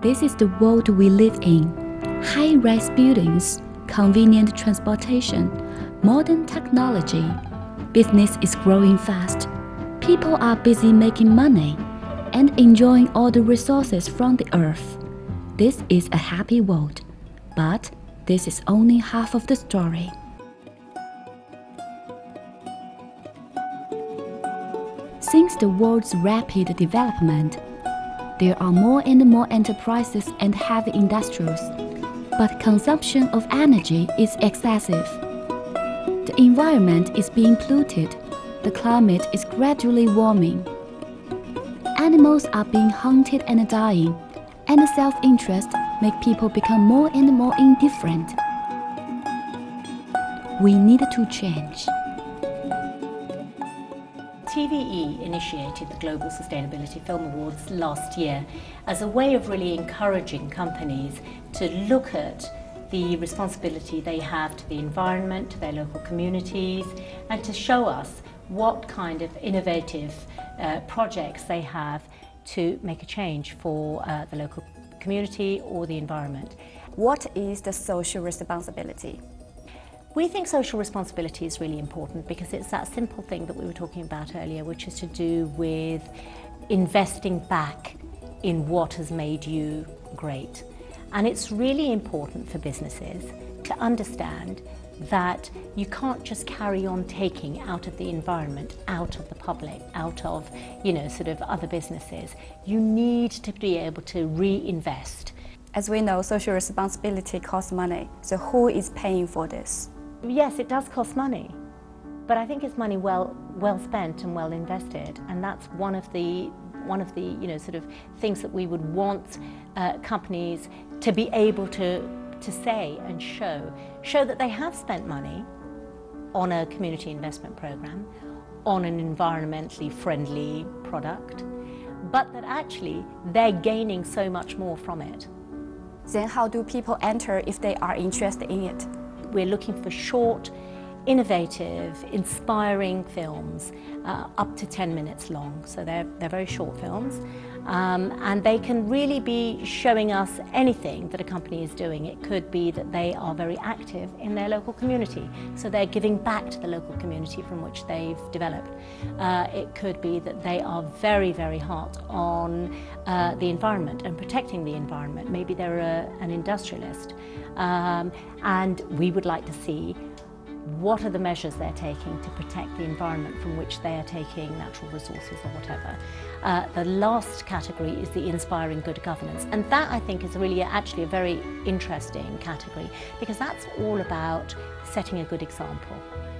This is the world we live in. High-rise buildings, convenient transportation, modern technology. Business is growing fast. People are busy making money and enjoying all the resources from the earth. This is a happy world, but this is only half of the story. Since the world's rapid development, there are more and more enterprises and heavy industries, but consumption of energy is excessive. The environment is being polluted. The climate is gradually warming. Animals are being hunted and dying, and self-interest make people become more and more indifferent. We need to change. TVE initiated the Global Sustainability Film Awards last year as a way of really encouraging companies to look at the responsibility they have to the environment, to their local communities, and to show us what kind of innovative projects they have to make a change for the local community or the environment. What is the social responsibility? We think social responsibility is really important because it's that simple thing that we were talking about earlier, which is to do with investing back in what has made you great. And it's really important for businesses to understand that you can't just carry on taking out of the environment, out of the public, out of, sort of other businesses. You need to be able to reinvest. As we know, social responsibility costs money. So who is paying for this? Yes, it does cost money, but I think it's money well spent and well invested, and that's one of the sort of things that we would want companies to be able to say and show that they have spent money on a community investment program, on an environmentally friendly product, but that actually they're gaining so much more from it. Then how do people enter if they are interested in it? We're looking for short, innovative, inspiring films, up to 10 minutes long. So they're very short films, and they can really be showing us anything that a company is doing. It could be that they are very active in their local community, so they're giving back to the local community from which they've developed. It could be that they are very, very hot on the environment and protecting the environment. Maybe they're an industrialist, and we would like to see what are the measures they're taking to protect the environment from which they are taking natural resources or whatever. The last category is the inspiring good governance, and that I think is really actually a very interesting category, because that's all about setting a good example,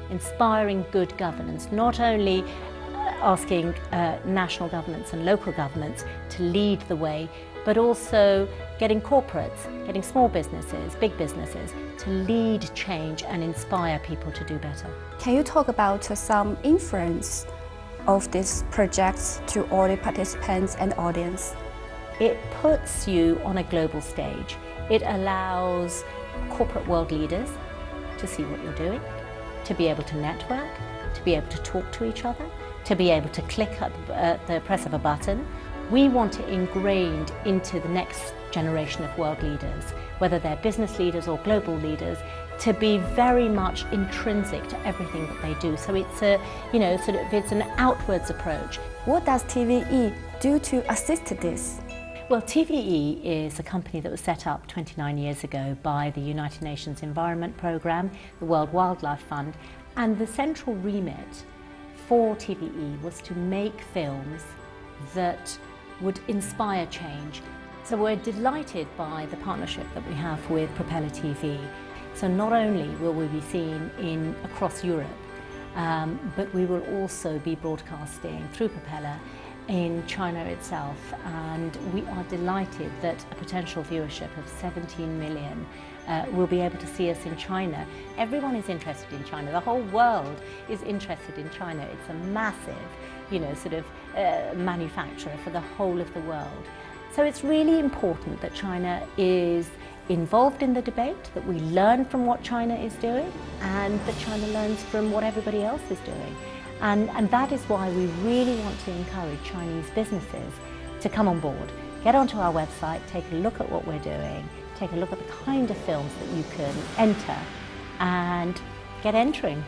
inspiring good governance, not only asking national governments and local governments to lead the way, but also getting corporates, getting small businesses, big businesses, to lead change and inspire people to do better. Can you talk about some influence of these projects to all the participants and audience? It puts you on a global stage. It allows corporate world leaders to see what you're doing, to be able to network, to be able to talk to each other, to be able to click at the press of a button. We want it ingrained into the next generation of world leaders, whether they're business leaders or global leaders, to be very much intrinsic to everything that they do. So it's it's an outwards approach. What does TVE do to assist this? Well, TVE is a company that was set up 29 years ago by the United Nations Environment Programme, the World Wildlife Fund, and the central remit for TVE was to make films that would inspire change. So we're delighted by the partnership that we have with Propeller TV. So not only will we be seen across Europe, but we will also be broadcasting through Propeller in China itself, and we are delighted that a potential viewership of 17 million will be able to see us in China. Everyone is interested in China. The whole world is interested in China. It's a massive, manufacturer for the whole of the world. So it's really important that China is involved in the debate, that we learn from what China is doing, and that China learns from what everybody else is doing. And that is why we really want to encourage Chinese businesses to come on board, get onto our website, take a look at what we're doing, take a look at the kind of films that you can enter and get entering.